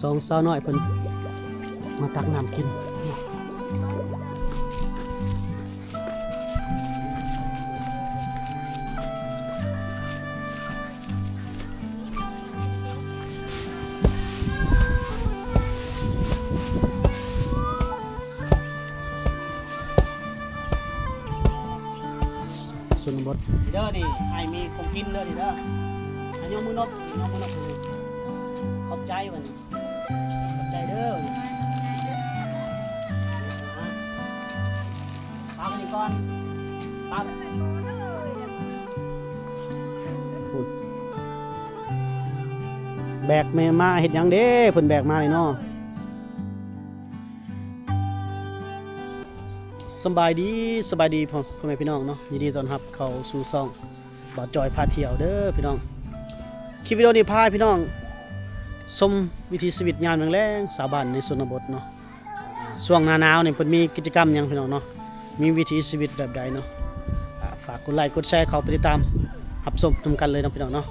สองสาวน้อยเพิ่นมาตักน้ำกินส่วนบดเด้อดิให้มีคงกินเด้อดิเด้ออันยองมือนบยองมือนบขอบใจวันนี้ขอบใจเด้อปาไปก่อนปาแบกแม่มาเห็ดยังเด้เพิ่นแบกมาเลยเนาะสบายดีพ่อแม่พี่น้องเนาะยินดีต้อนรับเข้าสู่ช่องบ่าวจอยพาเที่ยวเด้อพี่น้องคลิปวิดีโอนี้พาพี่น้องชมวิถีชีวิตยามแลงๆชาวบ้านในชนบทเนาะช่วงหน้าหนาวนี่เพิ่นมีกิจกรรมหยังพี่น้องเนาะมีวิถีชีวิตแบบใดเนาะฝากกดไลค์กดแชร์เข้าไปติดตามรับชมนำกันเลยนะพี่น้องเนาะ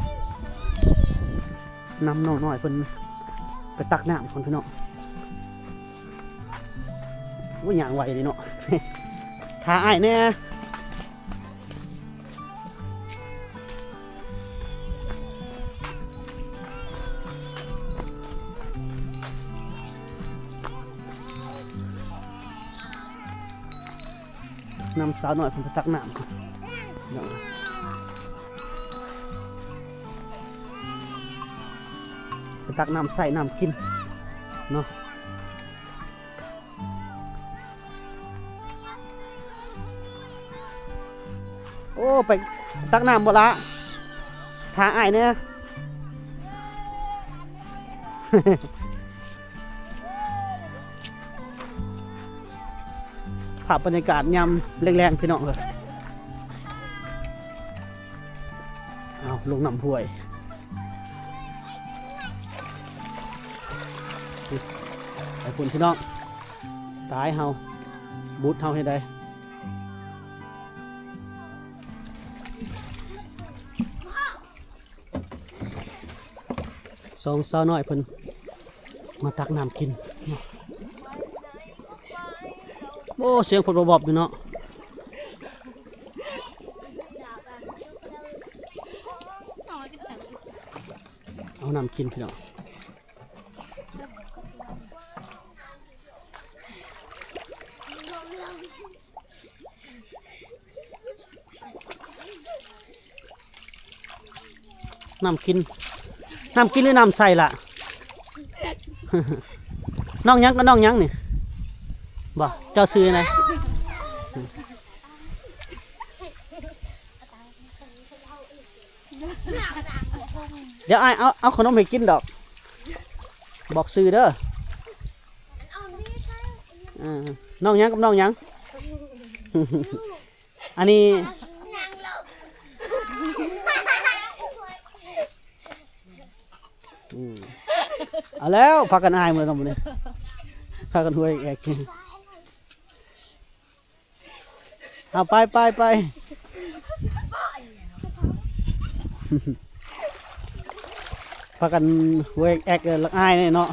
นำน้องน้อยเพิ่นไปตักน้ำคนพี่น้องว่าอย่างไหวเลยเนาะ ท้าอ้ายแน่นำสาวหน่อยผมไปตักน้ำก่อนไปตักน้ำใส่น้ำกินเนาะโอ้ไปตักน้ำบ่ละท้าอ้ายเนี่ย ภาพบรรยากาศยามแรงๆพี่น้องเลยเอาลงน้ำห้วยไอ้คุณพี่น้องตายเฮาบูทเฮาให้ได้สองสาวน้อยเพิ่นมาตักน้ำกินโอ้เสียงฝนบอบๆอยู่เนาะเอาน้ำกินพี่น้องน้ำกินหรือน้ำใส่ล่ะ น้องยังก็น้องยังนี่บ่เจ้าซื้อไงเดี๋ยวเอาขนมให้กินดอกบอกซื้อเด้อน้องยังกับน้องยัง อันนี้เอาแล้วพากันอายมือทำเลยพากันห่วยแอกเอาไปพากันห่วยแอกลักอายเนี่ยเนาะ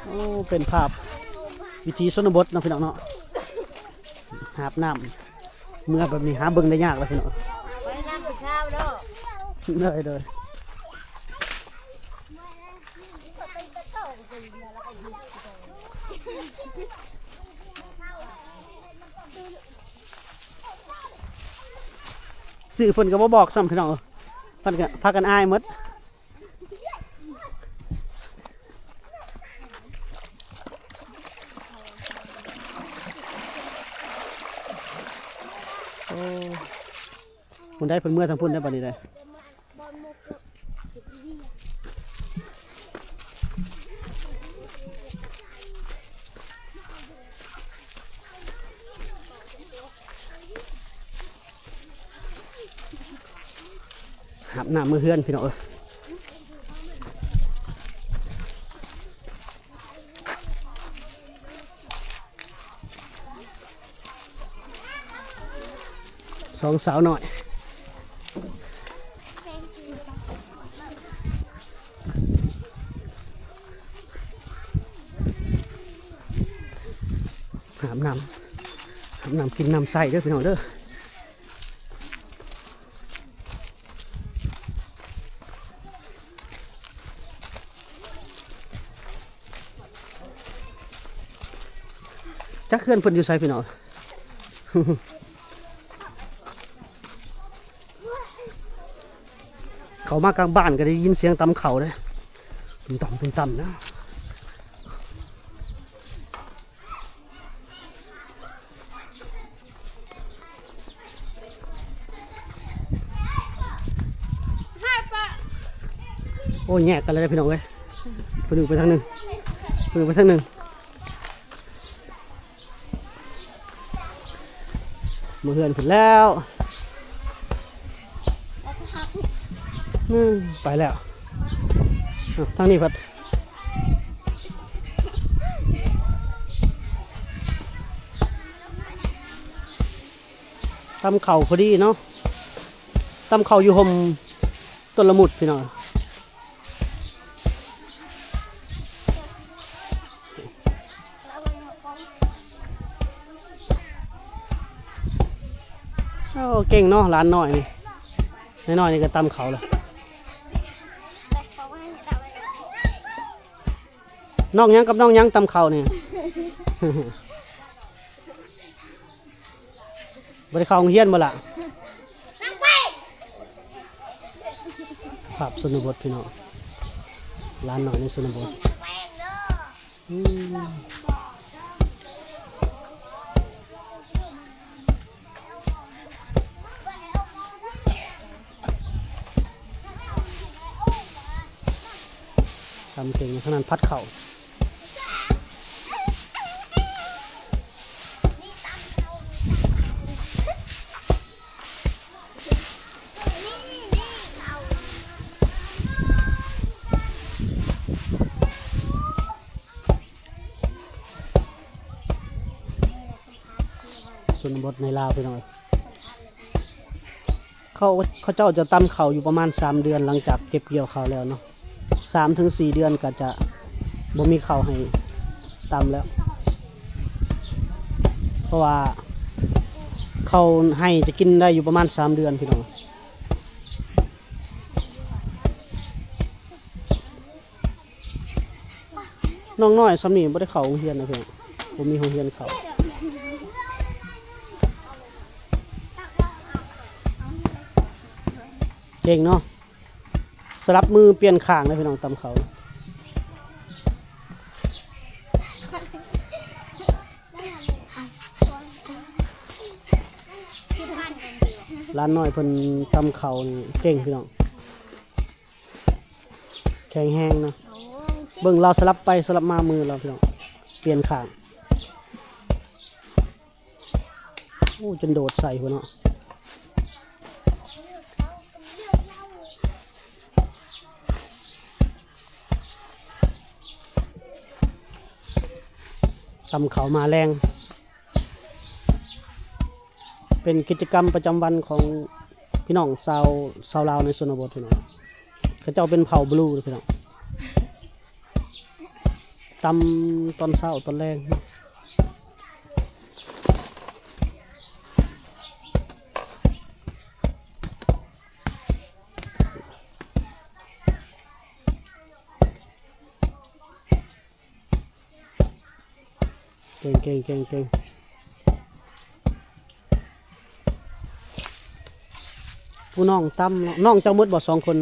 โอ้เป็นภาพวิถีชนบทนะพี่น้องเนาะหาบน้ำเมื่อแบบนี้หาเบิ่งได้ยากเลยพี่น้องไปน้ำไปเช้าเด้อเลยสื่อเพิ่นก็บ่บอกซ้ำพี่น้องเพิ่นก็พากันอายหมดคนได้เพิ่นเมื่อทางพุ่นได้ปานนี้ได้หาบน้ำมือเฮือนพี่น้อง สองสาวหน่อยหามน้ำกินน้ำใส่เด้อพี่น้องเด้อจักเขื่อนเพิ่นอยู่ไสพี่น้อง เขามากลางบ้านก็ได้ยินเสียงตำเขาเลยตุ้มต่ำนะโอ้ยแยกกันเลยพี่น้องเว้ยไปหนึ่งไปทางหนึ่งไปหนึ่งไปทางหนึ่งมาเฮือนขึ้นแล้วไปแล้วทางนี้พัดตำเข่าพอดีเนาะตำเข่าอยู่ห่มต้นละมุดพี่น้องเก่งเนาะร้านน้อยนี่น้อยนี่ก็ตำเขาเลยน้องยังกับน้องยังตำเขาเนี่ย บริเข้าโรงเรียนบ่ล่ะภาพชนบทพี่น้องร้านน้อยในชนบททำเก่งขนาดพัดเข่าชนบทในลาวไปหน่อยเขาเจ้าจะตำเข่าอยู่ประมาณ3 เดือนหลังจากเก็บเกี่ยวเข่าแล้วเนาะ3 ถึง 4 เดือนก็จะบ่มีเข่าให้ตำแล้วเพราะว่าเขาให้จะกินได้อยู่ประมาณ3 เดือนพี่น้องน้องน้อยสำนีบ่ได้เข้าโรงเรียนนะเพื่อนผมมีโรงเรียนเขาเก่งเนาะสลับมือเปลี่ยนข้างเลยพี่น้องตำเขาร้านน้อยเพิ่นตำเขาเก่งพี่น้องแข็งแห้งนะเบิ่งเราสลับไปสลับมามือเราพี่น้องเปลี่ยนข้างโอ้จนโดดใส่หัวเนาะตำเขามาแรงเป็นกิจกรรมประจำวันของพี่น้องชาวลาวในชนบทพี่น้องเขาเจ้าเป็นเผ่าบลูพี่น้องตำตอนเช้าตอนแรงเก่งผู้น้องตำน้องเจ้ามุดบ่2 คน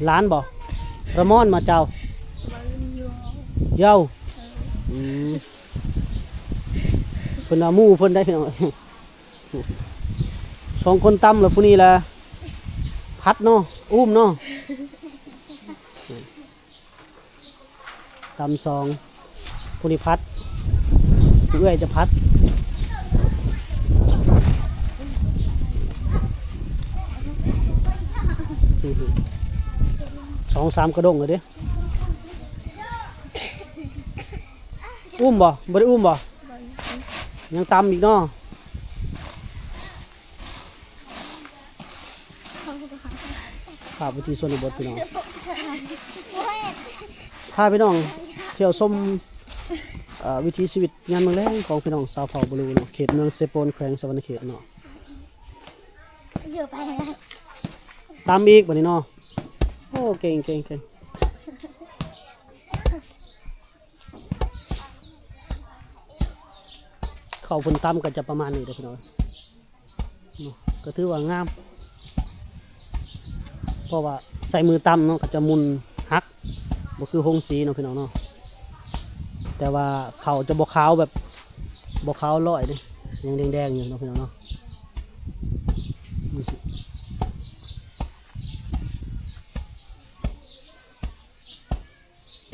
ล้านบ่ระมอนมาเจ้าเย้าเพิ่นเอาหมู่เพิ่นได้พี่น้อง2 คนตำแล้วผู้นี้ล่ะพัดเนาะอุ้มเนาะตำ2ผู้นี้พัดผู้เอื้อยจะพัด2-3 กระดงเลยเด้อุ้มบ่ได้อุ้มบ่ยังตำอีกเนาะ ภาพวิถีชนบทพี่น้องพาพี่น้องเที่ยวชมวิถีชีวิตงานเมืองแรงของพี่น้องชาวเผ่าบลูเนาะเขตเมืองเซโปนแขวงสะวรรณเขตเนาะตามอีกบัดนี้เนาะโอ้เก่งเขาเพิ่นตำก็จะประมาณนี้เด้อพี่น้องเนาะก็ถือว่างามเพราะว่าใส่มือตำเนาะก็จะมุนฮักบ่คือหงสีเนาะพี่น้องเนาะแต่ว่าเขาจะบ่ขาวแบบบ่ขาวร้อยเด้ยังแดงๆอยู่เนาะพี่น้องเนาะ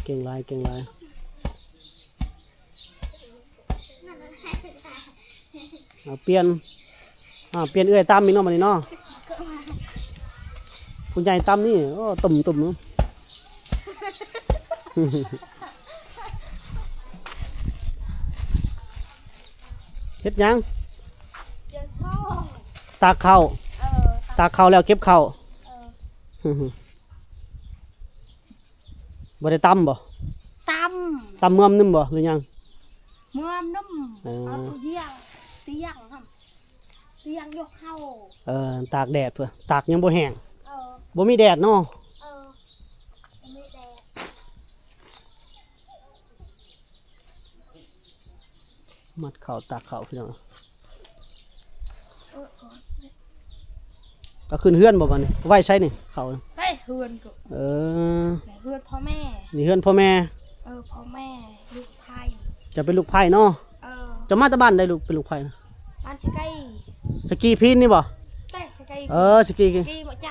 เก่งหลายเปลี่ยนเอื้อยตำนี่เนาะบัดนี้เนาะผู้ใหญ่ตำนี่โอ้ตุ่มเนาะเฮ็ดหยังตากข้าวแล้วเก็บข้าวบ่ได้ตำบ่ตำเมื่อมนึมบ่หรือยังเมื่อมนุ่มเอาตัวเยี่ยงครับเตียงยกเข้าตากแดดเพื่อตากยังบ่แห้งบ่มีแดดเนาะไม่แดดมัดข้าวตากข้าวพี่น้องก็ขึ้นเฮือนบ่บัดนี้ไว้ใช้นี่ข้าวเฮ้ยเฮือนก็เฮือนพ่อแม่นี่เฮือนพ่อแม่พ่อแม่ลูกไผ่จะเป็นลูกไผ่เนาะจะมาตะบ้านได้ลูกเป็นลูกไผ่นะบ้านสกีสกีพินนี่บ่สกีสกีหมดใจ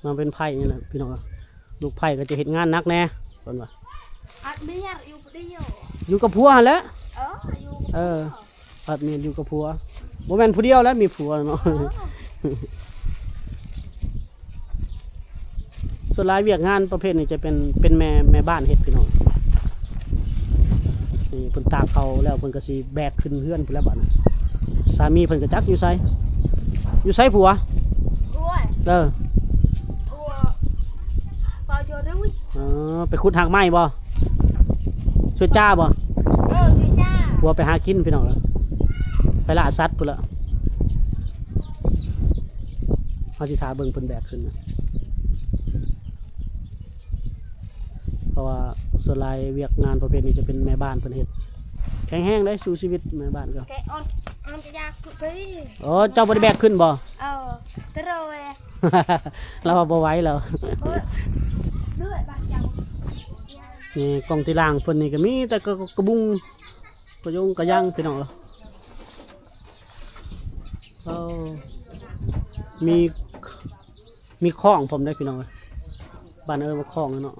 มาเป็นไผ่นี่แหละพี่น้องลูกไผ่ก็จะเห็นงานนักแน่เพิ่นว่าอัดเมียอยู่เดียวอยู่กับผัวหั่นแหละอยู่อัดเมียอยู่กับผัวบ่แม่นผู้เดียวแล้วมีผัวเนาะส่วนหลายเวียกงานประเภทนี้จะเป็นแม่บ้านเฮ็ดพี่น้องนี่เพิ่นตากเขาแล้วเพิ่นก็สิแบกขึ้นเฮือนพุ่นแล้วบัดนี้สามีเพิ่นก็จักอยู่ไสผัวผัวปอโยด้วยไปขุดหากไม้บ่ช่วยจ้าบ่ช่วยจ้าผัวไปหากินพี่น้องไปล่าสัตว์พุ่นละเฮาสิท่าเบิ่งเพิ่นแบกขึ้นนะเพราะว่าส่วนหลายเวียกงานประเภทนี้จะเป็นแม่บ้านเพิ่นเฮ็ดแข็งแรงได้สู่ชีวิตแม่บ้านก็แกมันจะยากไปเจ้าบ่ได้แบกขึ้นบ่ตะโรยเราบ่ไหวแล้วนี่กล่องที่ล่างเพิ่นนี่ก็มีแต่กระบุงกระยงกระย่างพี่น้องมีคล้องผมได้พี่น้องบ้านมาคล้องเนาะ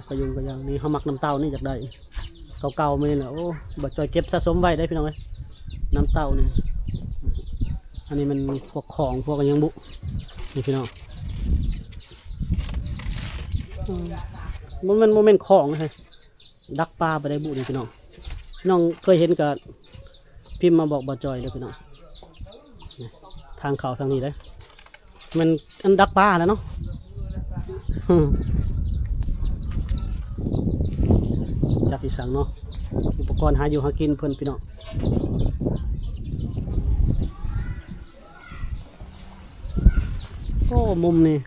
กระยงกระย่างนี่เฮามักน้ำเต้านี่จากได้เก่าๆมื้อนี่แหละโอ้บ่จ่อยเก็บสะสมไว้ได้พี่น้องน้ำเต้านี่อันนี้มันพวกของพวกกระยังบุนี่พี่น้องโมเมนต์ของนะฮะดักปลาไปได้บุนี่พี่น้องเคยเห็นกับพิมพ์มาบอกบ่จอยเลยพี่น้องทางเขาทางนี้เลยมันอันดักปลาแล้วเนาะจากอีสานเนาะอุปกรณ์หาอยู่หากินเพิ่นพี่น้องก็มุมนี่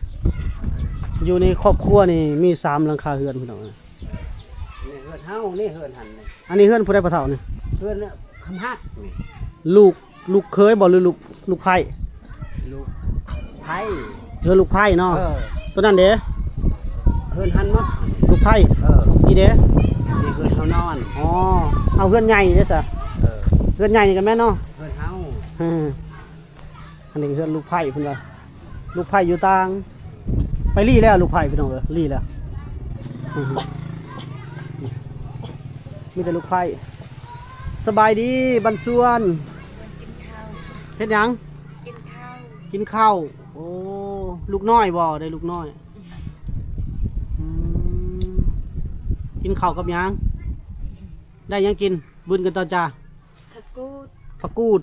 อยู่ในครอบครัวนี่มี3หลังคาเฮือนพี่น้องนี่เฮือนเฮานี่เฮือนหันนี่อันนี้เฮือนผู้ใดผู้เฒ่านี่เฮือนคำฮักนี่ลูกเคยบ่หรือลูกไผ่ลูกไผ่ลูกไผ่เนาะตัวนั้นเด้เฮือนหันมั้งลูกไผ่นี่เด้นี่เฮือนเฮานอนเอาเฮือนใหญ่เด้ซะเฮือนใหญ่นี่กันแม่เนาะเฮือนเฮาอันนี้เฮือนลูกไผ่เพิ่นว่าลูกไผ่อยู่ต่างไปรี่แล้วลูกไผ่พี่น้องรี่แล้วมีแต่ลูกไผ่สบายดีบันส่วนเฮ็ดหยังกินข้าวโอ้ลูกน้อยบ่ได้ลูกน้อยกินข้าวกับหยังได้ยังกินบุญกันต่อจ้าผักกูด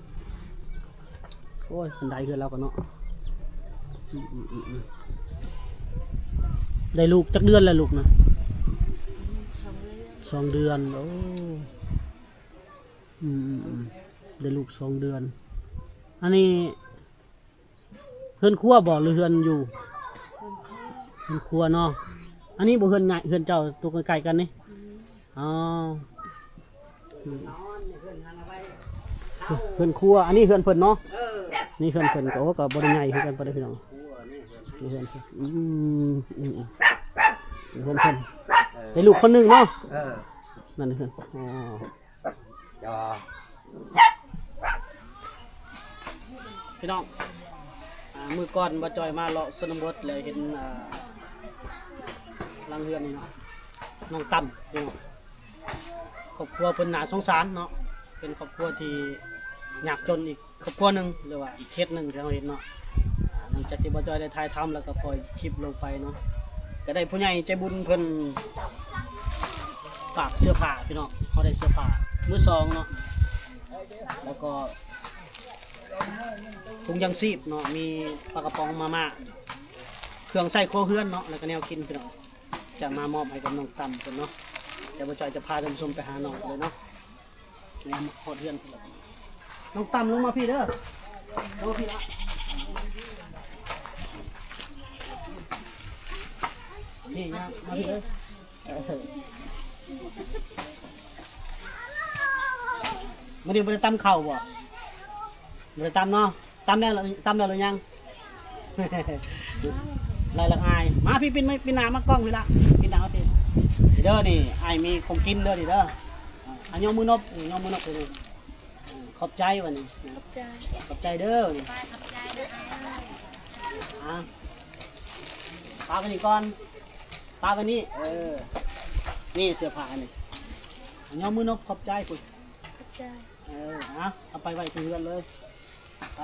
โอ้ยคนใดเฮือนเราก็เนาะได้ลูกจักเดือนแล้วลูกนะ2 เดือนโอ้ได้ลูก2 เดือนอันนี้เฮือนครัวบ่หรือเฮือนอยู่เฮือนครัวเนาะอันนี้บ่เฮือนใหญ่เฮือนเจ้าตัวใกล้ๆกันนี่อ๋อเฮือนครัวอันนี้เฮือนเพิ่นเนาะนี่เฮือนเพิ่นก็โอ้ก็บ่ได้ใหญ่คือกันบ่ได้พี่น้องนี่เฮือนเพิ่นเฮือนเพิ่นได้ลูกคนหนึงเนาะนั่นเฮือนอ๋อพี่น้องมือก่อนบ่จอยมาเลาะสนบทเลยเห็นหลังเฮือนนี่เนาะน้องตั้มพี่น้องครอบครัวเพิ่นน่าสงสารเนาะเป็นครอบครัวที่ยากจนอีกครอบครัวหนึงหรือว่าอีกเคสหนึงที่เราเห็นเนาะหลังจากที่บ่จอยได้ถ่ายทำแล้วก็ปล่อยคลิปลงไปเนาะก็ได้ผู้ใหญ่ใจบุญเพิ่นฝากเสื้อผ้าพี่น้องเขาได้เสื้อผ้ามือสองเนาะแล้วก็ถุงยางชีพเนาะมีปลากระป๋องมาม่าเครื่องใส่ครัวเฮือนเนาะแล้วก็แนวกินพี่น้องจะมามอบให้กับน้องตั้มเพิ่นเนาะเดี๋ยวบ่จอยจะพาท่านผู้ชมไปหาน้องเลยเนาะแนวฮอดเฮือนเพิ่นละน้องตั้มลงมาพี่เด้อลงมาพี่ละนี่นะมาพี่เด้อมาดิบ่ได้ตำข้าวบ่บ่ได้ตำเนาะตำแล้วหรือยัง ลายละอายมาพี่ปินหน้ามากล้องพี่ละปินหน้าเอาพี่เด้อนี่อายมีของกินเด้อนี่เด้ออันยองมือนบยองมือนบเลยขอบใจวันนี้ขอบใจเด้อนี่ปากันนี่ก่อนปากันนี่นี่เสื้อผ้านี่อันยองมือนบขอบใจคุณเอาไปไว้ที่เรือนเลยไป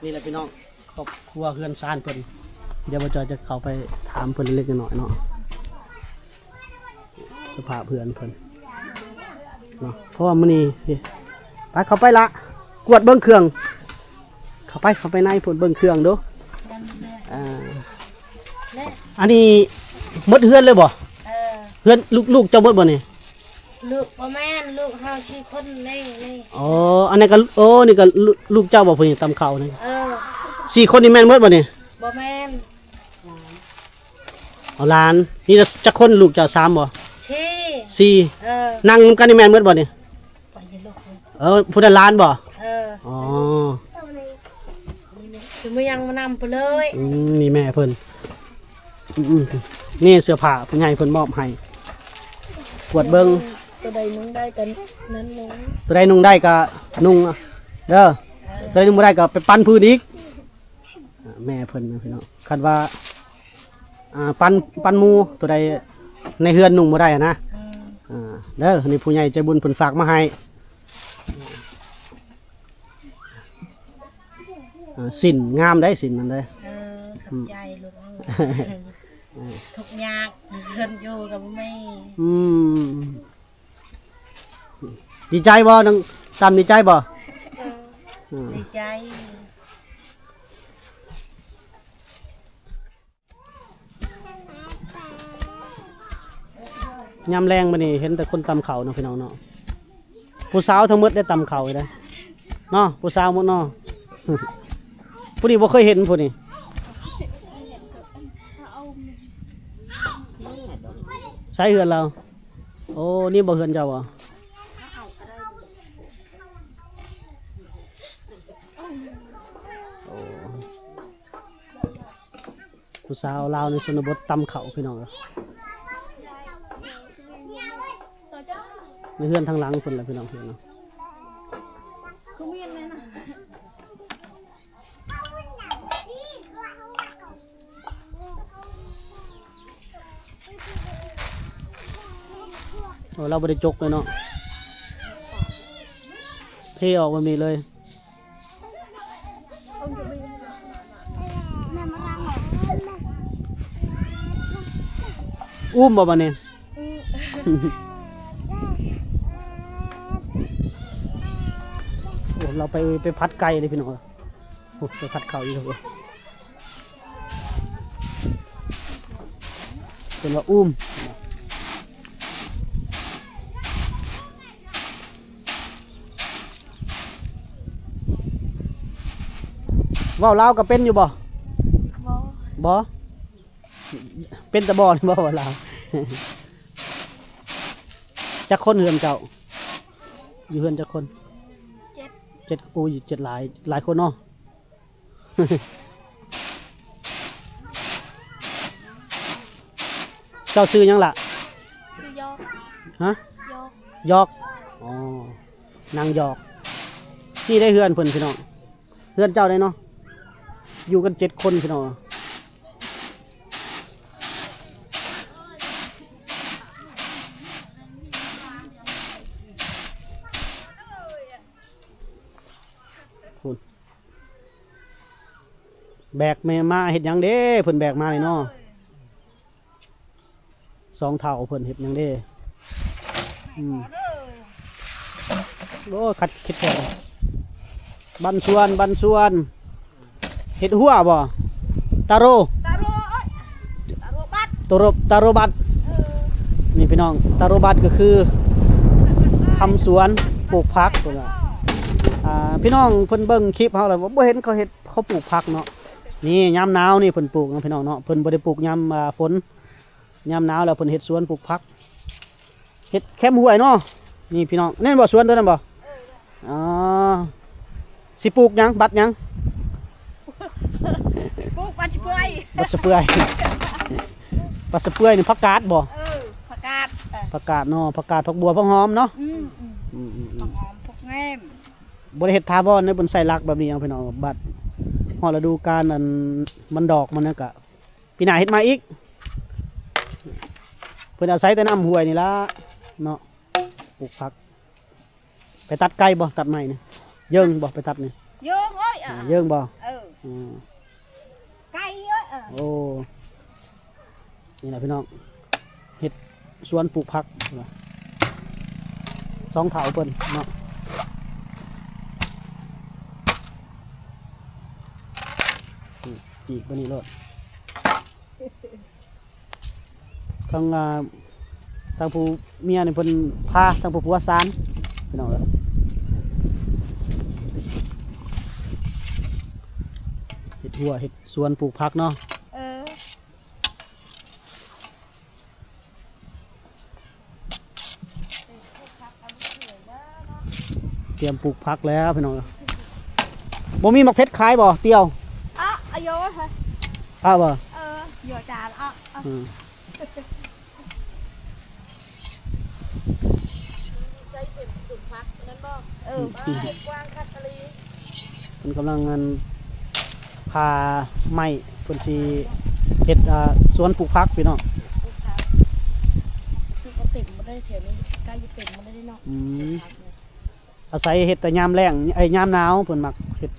นี่แหละพี่น้องครอบครัวเฮือนซานเพิ่นเดี๋ยวบ่จอยจะเข้าไปถามเพิ่นเล็กๆน้อยๆเนาะสภาพเพื่อนเพิ่นเนาะเพราะว่ามื้อนี้ไปเข้าไปละกวดเบิ่งเครื่องเข้าไปในเพิ่นเบิ่งเครื่องดูอันนี้หมดเฮือนเลยบ่เฮือนลูกเจ้าหมดบ่นี่ลูกบ่แม่นลูกเฮาชื่อคนนี่อ๋ออันนี้ก็โอ้นี่ก็ลูกเจ้าบ่เพิ่นตำข้าวนี่4 คนนี่แม่นหมดบ่นี่บ่แม่นเอาหลานนี่จักคนลูกเจ้า3บ่4นั่งกันนี่แม่นหมดบ่นี่ผู้นั้นหลานบ่อ๋อคือบ่ยังมานำไปเลยนี่แม่เพิ่นนี่เสื้อผ้าผู้ใหญ่เพิ่นมอบให้กวดเบิ่งตัวใดนุ่งได้กันนั้นนุ่งตัวใดนุ่งได้ก็นุ่งเด้อตัวใดนุ่งบ่ได้ก็ไปปั้นพื้นอีกแม่เพิ่นนะพี่น้องคันว่าปั้นหมูตัวใดในเฮือนนุ่งบ่ได้นะเด้อนี่ผู้ใหญ่ใจบุญเพิ่นฝากมาให้สินงามได้สินมันได้ขับใจลูกทุกยากเฮือนอยู่กับแม่ดีใจบ่น้องตามดีใจบ่ดีใจยามแรงมานี่เห็นแต่คนตำเข่าเนาะพี่น้องเนาะผู้สาวทั้งหมดได้ตำเข่าเลยเนาะผู้สาวหมดเนาะผู้นี้บ่เคยเห็นผู้นี้ใช้เฮือนเราโอ้นี่บ่เฮือนเจ้าอ่ะผู้สาวลาวในชนบทตำเข่าพี่น้องในเฮือนทางหลังคนละพี่น้องเพื่อนเนาะเราบริจกเลยเนาะเทออกมันมีเลยอุ้มบ่บ่เนี่ย โอ้เราไปพัดไก่เลยพี่น้องโอ้ไปพัดข้าวอยู่ครับเป็นว่าอุ้มว่าวลาวก็เป็นอยู่บ่ บ่ บ่เป็นตะบ่นี่บ่ว่าลาว จักคนเฮือนเจ้าอยู่เฮือนจักคน 7 7โอ้ย7หลายคนเนาะ เจ้าซื้อหยังล่ะ คือยอก ฮะ ยอก ยอกอ๋อนางยอกนี่ได้เฮือนเพิ่นพี่น้องเฮือนเจ้าได้เนาะอยู่กัน7คนพี่น้องคุณแบกแม่มาเฮ็ดหยังเด้เพิ่นแบกมาเลยเนาะ2 เท่าเพิ่นเฮ็ดหยังเด้โอ้คัดคิดแท้บันส่วนเฮ็ดหัวบ่ตาโร ตาโรเอ้ยตาโรบัด ตาโรบัตนี่พี่น้องตาโรบัตก็คือทำสวนปลูกผักตัวละพี่น้องเพิ่นเบิ่งคลิปเฮาแล้วบ่เห็นเขาเฮ็ดเขาปลูกผักเนาะนี่ยามหนาวนี่เพิ่นปลูกเนาะพี่น้องเนาะเพิ่นบ่ได้ปลูกยามฝนยามหนาวแล้วเพิ่นเฮ็ดสวนปลูกผักเฮ็ดแคมห้วยเนาะนี่พี่น้องแน่นบ่สวนตัวนั้นบ่อ๋อสิปลูกหยังบัดหยัง ปลูกบัดสิเปื่อย บัดสะเปื่อยบัดสะเปื่อยนี่ผักกาดบ่ ผักกาด ผักกาดเนาะผักกาดผักบัวผักหอมเนาะ ผักหอมผักแง่ม บ่ได้เฮ็ดทาบอนในบนไซรักแบบนี้เอาพี่น้องบัดฮอดฤดูกาลอันมันดอกมันนั่นก็ปีหน้าเฮ็ดมาอีกเพิ่นอาศัยแต่น้ำห้วยนี่ล่ะเนาะปลูกผักไปตัดไก่บ่ตัดไม้นี่เยิงบ่ไปตัดนี่ เยอะเอ้ย เยิงบ่ อืมไก่เอ้ย โอ้นี่แหละพี่น้องเฮ็ดสวนปลูกผัก2 เท่าเพิ่นเนาะจีกไปนี่โลดทางผู้เมียนี่เพิ่นพาทางผู้ผัวซานพี่น้องเอ้ยเฮ็ดหัวเฮ็ดสวนปลูกผักเนาะเตรียมปลูกผักแล้วพี่น้องบ่มีมักเพชรขายบ่เตียว อายุเฮ้ย อ้าวบ่ เยอะจานใส่สุดพักนั่นบ่กว้างคัดทะเล เพิ่นกำลังงานพาไม้เพิ่นสิเฮ็ดสวนปลูกผักพี่น้อง สุกติ่มมาได้แถวนี้ใกล้ยุติ่มมาได้เนาะ อาศัยเฮ็ดแต่ยามแล้งยามหนาวเพิ่นมักเฮ็ด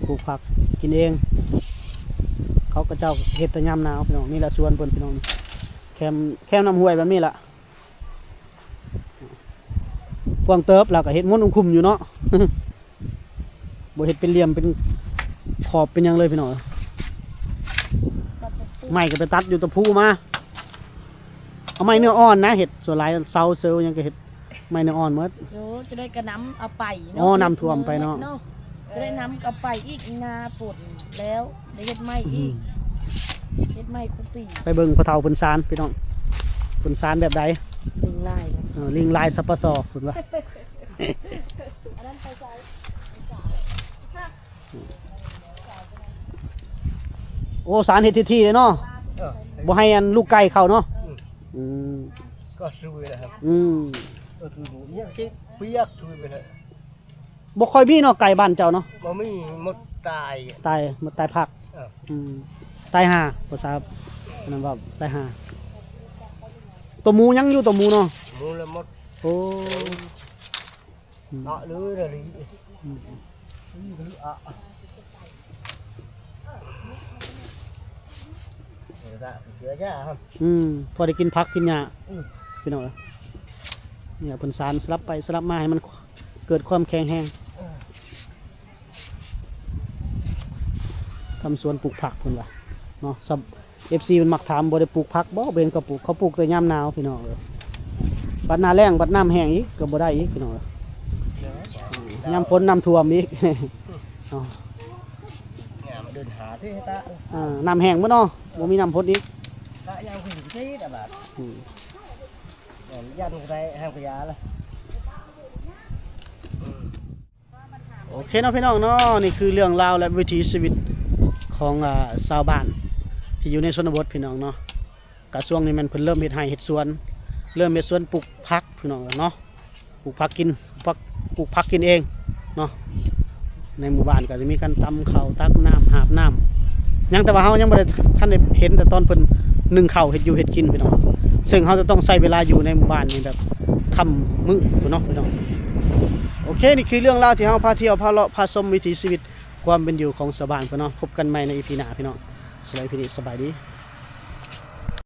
ปลูกผักกินเอง เขาก็เจ้าเฮ็ดแต่ยามหนาวพี่น้องนี่แหละสวนเพิ่นพี่น้องแคมน้ำห้วยแบบนี้ล่ะพวงเติบแล้วก็เฮ็ดม้วนคุมอยู่เนาะ บ่เฮ็ดเป็นเหลี่ยมเป็นขอบเป็นหยังเลยพี่น้องไม้ก็ไปตัดอยู่ตะพูมาเอาไม้เนื้ออ่อนนะเฮ็ดส่วนหลายเซาเซลยังก็เฮ็ดไม้เนื้ออ่อนหมด โยจะได้กระน้ำเอาไป อ๋อน้ำท่วมไปเนาะ จะได้น้ำเอาไปอีกนาปวดแล้วได้เฮ็ดไม้อีกเฮ็ดไม้คุปปี ไปเบิ่งพระเฒ่าเพิ่นซานพี่น้องเพิ่นซานแบบใด ลิงไล่ ลิงลายสัปปะซอเพิ่นว่า อันนั้นไปใจ โอ้สารเฮ็ดที่เลยเนาะบ่ให้อันลูกไก่เข้าเนาะอืม ก็ช่วยนะครับ อืม ก็คือเนี่ยที่เปียกช่วยไปเลย บ่ค่อยมีเนาะไก่บ้านเจ้าเนาะ มันไม่หมดตาย ตายมันตายผักตายห่าภาษาอันนั้นว่าตายห่าตัวหมูยังอยู่ตัวหมูเนาะ มูลหมด โอ้ เนาะเลยเลยเสือจ้าครับ พอได้กินผักกินหญ้าพี่น้องเนี่ยเพิ่นสารสลับไปสลับมาให้มันเกิดความแข็งแรง ทำสวนปลูกผักเพิ่นว่าเนาะซับ FC มันมักถามบ่ได้ปลูกผักบ่เบนก็ปลูกเขาปลูกแต่ยามหนาวพี่น้องเอ้ยบัดหน้าแล้งบัดน้ำแห้งอีกก็บ่ได้อีกพี่น้องเอ้ยยามฝนน้ำท่วมอีก เนาะ งามเดินหาที่ตา น้ำแห้งบ่เนาะบ่มีน้ำฝนอีก ตายังคือที่ตลาด อืม ยันใส่ห้างพยาละ โอเคเนาะพี่น้องเนาะนี่คือเรื่องราวและวิถีชีวิตของชาวบ้านที่อยู่ในชนบทพี่น้องเนาะกระทรวงนี้มันเพิ่นเริ่มเฮ็ดไร่เฮ็ดสวนเริ่มเฮ็ดสวนปลูกผักพี่น้องเนาะปลูกผักกินปลูกผักกินเองเนาะในหมู่บ้านก็จะมีการตำข้าวตักน้ำหาบน้ำยังแต่ว่าเฮายังบ่ได้ท่านได้เห็นแต่ตอนเพิ่นนึ่งข้าวเฮ็ดอยู่เฮ็ดกินพี่น้องซึ่งเฮาจะต้องใช้เวลาอยู่ในหมู่บ้านนี่แบบค่ำมื้อพุ่นเนาะพี่น้อง โอเคนี่คือเรื่องราวที่เราพาเที่ยวพาเลาะพาชมวิถีชีวิตความเป็นอยู่ของชาวบ้านพี่น้องพบกันใหม่ใน EP หน้าพี่น้องสำหรับ EP นี้สบายดี